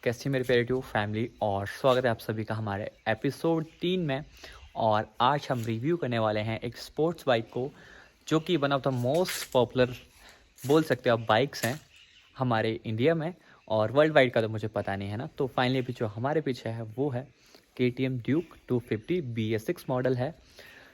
कैसी मेरी पेरेटिव फैमिली और स्वागत है आप सभी का हमारे एपिसोड 3 में। और आज हम रिव्यू करने वाले हैं एक स्पोर्ट्स बाइक को जो कि one of the most popular बोल सकते हो आप बाइक्स हैं हमारे इंडिया में, और वर्ल्ड वाइड का तो मुझे पता नहीं है ना। तो फाइनली अभी जो हमारे पीछे है वो है KTM ड्यूक 250 BS6 मॉडल है।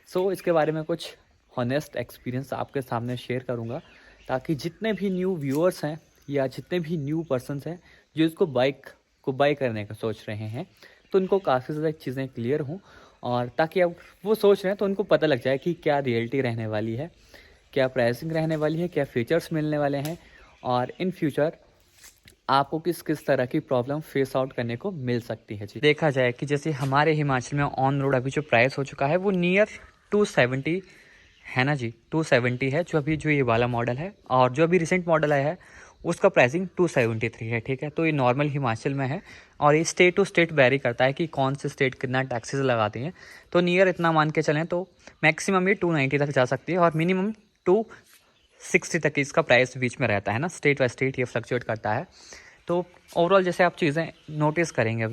सो इसके बारे में कुछ हॉनेस्ट एक्सपीरियंस आपके सामने शेयर करूँगा ताकि जितने भी न्यू व्यूअर्स हैं या जितने भी न्यू पर्सन्स हैं जो इसको बाइक को बाई करने का सोच रहे हैं तो उनको काफ़ी ज़्यादा चीज़ें क्लियर हों, और ताकि अब वो सोच रहे हैं तो उनको पता लग जाए कि क्या रियलिटी रहने वाली है, क्या प्राइसिंग रहने वाली है, क्या फीचर्स मिलने वाले हैं, और इन फ्यूचर आपको किस किस तरह की प्रॉब्लम फेस आउट करने को मिल सकती है। जी देखा जाए कि जैसे हमारे हिमाचल में ऑन रोड अभी जो प्राइस हो चुका है वो नियर 270 है ना जी, 270 है जो ये वाला मॉडल है, और जो अभी रिसेंट मॉडल आया है उसका प्राइसिंग 273 है। ठीक है, तो ये नॉर्मल हिमाचल में है और ये स्टेट टू स्टेट वेरी करता है कि कौन से स्टेट कितना टैक्सेस लगाती हैं। तो नियर इतना मान के चलें तो मैक्सिमम ये 290 तक जा सकती है और मिनिमम 260 तक इसका प्राइस बीच में रहता है ना, स्टेट बाय स्टेट ये फ्लक्चुएट करता है। तो ओवरऑल जैसे आप चीज़ें नोटिस करेंगे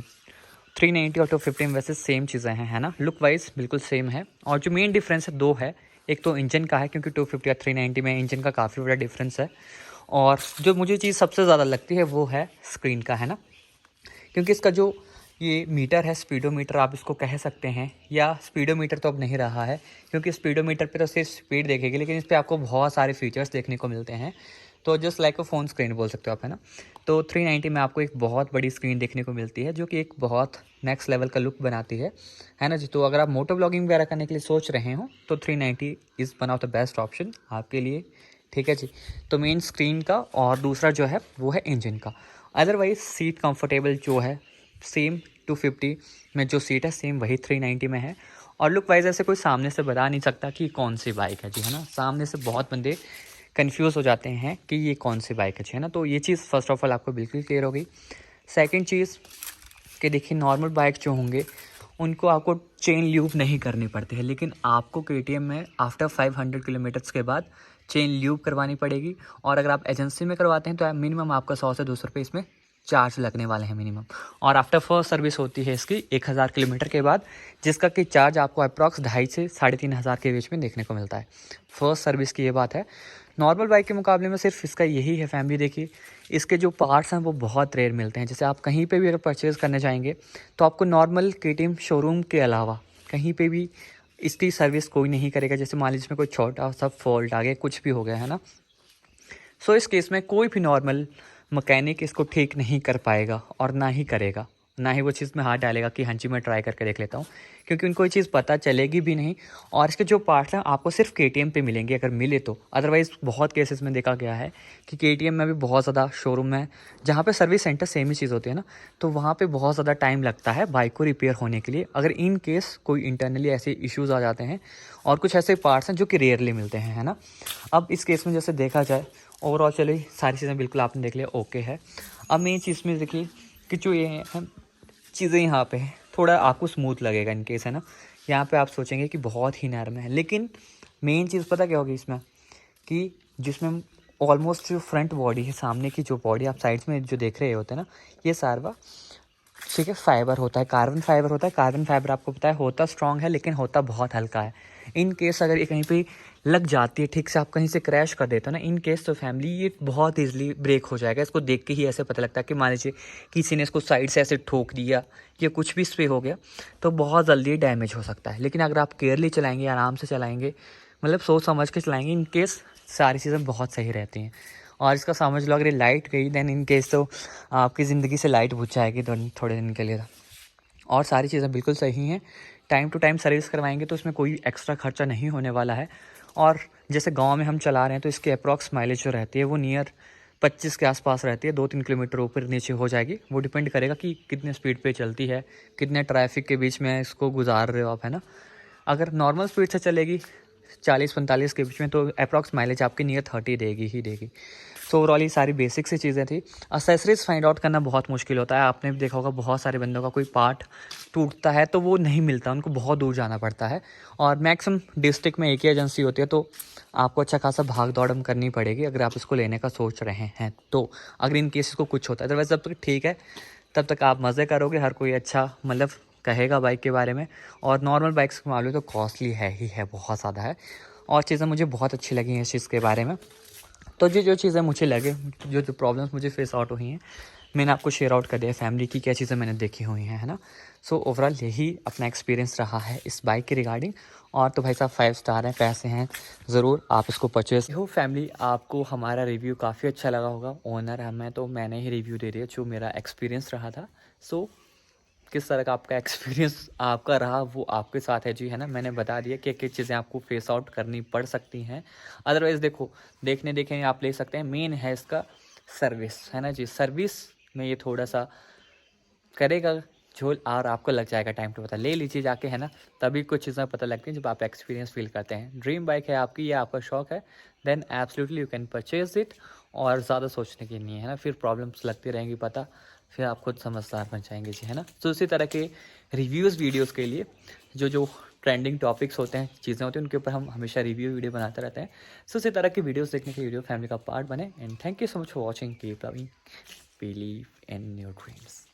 390 और 250 में वैसे सेम चीज़ें हैं, है ना, लुक वाइज बिल्कुल सेम है। और जो मेन डिफरेंस है दो है, एक तो इंजन का है क्योंकि 250 और 390 में इंजन का काफ़ी बड़ा डिफरेंस है, और जो मुझे चीज़ सबसे ज़्यादा लगती है वो है स्क्रीन का, है ना, क्योंकि इसका जो ये मीटर है स्पीडोमीटर आप इसको कह सकते हैं, या स्पीडोमीटर तो अब नहीं रहा है क्योंकि स्पीडोमीटर पे तो सिर्फ स्पीड देखेगी, लेकिन इस पर आपको बहुत सारे फीचर्स देखने को मिलते हैं। तो just like a phone screen बोल सकते हो आप, है ना। तो 390 में आपको एक बहुत बड़ी स्क्रीन देखने को मिलती है जो कि एक बहुत नेक्स्ट लेवल का लुक बनाती है ना जी। तो अगर आप मोटो ब्लॉगिंग वगैरह करने के लिए सोच रहे हो तो 390 is one of the best option आपके लिए। ठीक है जी, तो मेन स्क्रीन का और दूसरा जो है वो है इंजन का। अदरवाइज सीट कंफर्टेबल जो है सेम 250 में जो सीट है सेम वही 390 में है। और लुक वाइज ऐसे कोई सामने से बता नहीं सकता कि कौन सी बाइक है जी, है ना। सामने से बहुत बंदे कंफ्यूज हो जाते हैं कि ये कौन सी बाइक है ना। तो ये चीज़ फर्स्ट ऑफ ऑल आपको बिल्कुल क्लियर होगी। सेकंड चीज़ कि देखिए नॉर्मल बाइक जो होंगे उनको आपको चेन ल्यूब नहीं करनी पड़ती है, लेकिन आपको KTM में आफ्टर 500 किलोमीटर्स के बाद चेन ल्यूब करवानी पड़ेगी। और अगर आप एजेंसी में करवाते हैं तो मिनिमम आपका 100 से 200 रुपये इसमें चार्ज लगने वाले हैं मिनिमम। और आफ्टर फर्स्ट सर्विस होती है इसकी 1000 किलोमीटर के बाद, जिसका कि चार्ज आपको अप्रॉक्स 2,500 से 3,500 के बीच में देखने को मिलता है फर्स्ट सर्विस की। ये बात है। नॉर्मल बाइक के मुकाबले में सिर्फ इसका यही है फैमिली, देखिए इसके जो पार्ट्स हैं वो बहुत रेयर मिलते हैं। जैसे आप कहीं पे भी अगर परचेज़ करने जाएंगे तो आपको नॉर्मल KTM शोरूम के अलावा कहीं पे भी इसकी सर्विस कोई नहीं करेगा। जैसे मान लीजिए इसमें कोई छोटा सा फॉल्ट आ गया, कुछ भी हो गया, है ना, सो इस केस में कोई भी नॉर्मल मैकेनिक इसको ठीक नहीं कर पाएगा और ना ही करेगा, ना ही वो चीज़ में हाथ डालेगा कि हाँ जी मैं ट्राई करके देख लेता हूँ, क्योंकि उनको ये चीज़ पता चलेगी भी नहीं। और इसके जो पार्ट्स हैं आपको सिर्फ KTM पे मिलेंगे अगर मिले तो। अदरवाइज़ बहुत केसेस में देखा गया है कि KTM में भी बहुत ज़्यादा शोरूम है जहाँ पे सर्विस सेंटर सेम ही चीज़ होती है ना, तो वहाँ पे बहुत ज़्यादा टाइम लगता है बाइक को रिपेयर होने के लिए, अगर इन केस कोई इंटरनली ऐसे इश्यूज़ आ जाते हैं। और कुछ ऐसे पार्ट्स हैं जो कि रेयरली मिलते हैं, है ना। अब इस केस में जैसे देखा जाए ओवरऑल चलिए सारी चीज़ें बिल्कुल आपने देख लिया, ओके है। अब मेन चीज़ में देखिए कि जो ये है चीज़ें यहाँ पे है थोड़ा आपको स्मूथ लगेगा इन केस, है ना। यहाँ पे आप सोचेंगे कि बहुत ही नरम है, लेकिन मेन चीज़ पता क्या होगी इसमें कि जिसमें ऑलमोस्ट जो फ्रंट बॉडी है, सामने की जो बॉडी आप साइड्स में जो देख रहे होते हैं ना, ये सारा ठीक है फाइबर होता है, कार्बन फाइबर होता है। कार्बन फाइबर आपको पता है होता स्ट्रॉन्ग है लेकिन होता बहुत हल्का है। इन केस अगर ये कहीं पे लग जाती है, ठीक से आप कहीं से क्रैश कर देते हो ना इन केस, तो फैमिली ये बहुत ईजिली ब्रेक हो जाएगा। इसको देख के ही ऐसे पता लगता है कि मान लीजिए किसी ने इसको साइड से ऐसे ठोक दिया या कुछ भी इस पर हो गया तो बहुत जल्दी डैमेज हो सकता है। लेकिन अगर आप केयरली चलाएंगे, आराम से चलाएंगे, मतलब सोच समझ के चलाएंगे, इन केस सारी चीज़ें बहुत सही रहती हैं। और इसका समझ लो अगर ये लाइट गई देन इन केस तो आपकी ज़िंदगी से लाइट बुझ जाएगी थोड़े दिन के लिए। और सारी चीज़ें बिल्कुल सही हैं, टाइम टू टाइम सर्विस करवाएंगे तो इसमें कोई एक्स्ट्रा खर्चा नहीं होने वाला है। और जैसे गांव में हम चला रहे हैं तो इसकी अप्रॉक्स माइलेज जो रहती है वो नियर 25 के आसपास रहती है। 2-3 किलोमीटर ऊपर नीचे हो जाएगी, वो डिपेंड करेगा कि कितने स्पीड पे चलती है, कितने ट्रैफिक के बीच में इसको गुजार रहे हो आप, है ना। अगर नॉर्मल स्पीड से चलेगी 40-45 के बीच में तो अप्रॉक्स माइलेज आपकी नियर 30 देगी ही देगी। सो ओवरऑल ये सारी बेसिक सी चीज़ें थी। एक्सेसरीज फाइंड आउट करना बहुत मुश्किल होता है, आपने भी देखा होगा बहुत सारे बंदों का कोई पार्ट टूटता है तो वो नहीं मिलता, उनको बहुत दूर जाना पड़ता है। और मैक्सिमम डिस्ट्रिक्ट में एक ही एजेंसी होती है, तो आपको अच्छा खासा भाग दौड़ करनी पड़ेगी अगर आप इसको लेने का सोच रहे हैं तो, अगर इन केस को कुछ होता है। अदरवाइज अब तो ठीक है, तब तक आप मज़े करोगे, हर कोई अच्छा मतलब कहेगा बाइक के बारे में। और नॉर्मल बाइक्स मान लो तो कॉस्टली है ही है, बहुत ज़्यादा है। और चीज़ें मुझे बहुत अच्छी लगी हैं इस चीज़ के बारे में। तो जो चीज़ें मुझे लगे, जो प्रॉब्लम्स मुझे फेस आउट हुई हैं, मैंने आपको शेयर आउट कर दिया। फैमिली की क्या चीज़ें मैंने देखी हुई हैं, है ना। सो ओवरऑल यही अपना एक्सपीरियंस रहा है इस बाइक के रिगार्डिंग। और तो भाई साहब 5 स्टार हैं, पैसे हैं, ज़रूर आप इसको परचेज़ हो। फैमिली आपको हमारा रिव्यू काफ़ी अच्छा लगा होगा। ओनर है मैं, तो मैंने ही रिव्यू दे दिया जो मेरा एक्सपीरियंस रहा था। सो किस तरह का आपका एक्सपीरियंस आपका रहा वो आपके साथ है जी, है ना। मैंने बता दिया कि क्या चीज़ें आपको फेस आउट करनी पड़ सकती हैं। अदरवाइज़ देखो, देखने आप ले सकते हैं। मेन है इसका सर्विस, है ना जी। सर्विस में ये थोड़ा सा करेगा झोल, और आपको लग जाएगा टाइम टू पता। ले लीजिए जाके, है ना। तभी कुछ चीज़ें पता लगती हैं जब आप एक्सपीरियंस फील करते हैं। ड्रीम बाइक है आपकी, ये आपका शौक है, then absolutely you can purchase it. और ज़्यादा सोचने की नहीं है ना, फिर प्रॉब्लम्स लगती रहेंगी पता, फिर आप खुद समझदार बन जाएंगे जी, है ना। तो इसी तरह के रिव्यूज़ वीडियोज़ के लिए जो ट्रेंडिंग टॉपिक्स होते हैं, चीज़ें होती हैं, उनके ऊपर हम हमेशा रिव्यू वीडियो बनाते रहते हैं। सो इसी तरह की वीडियोज़ देखने के वीडियो फैमिली का पार्ट बने। And thank you so much for watching. Keep loving, believe in your dreams.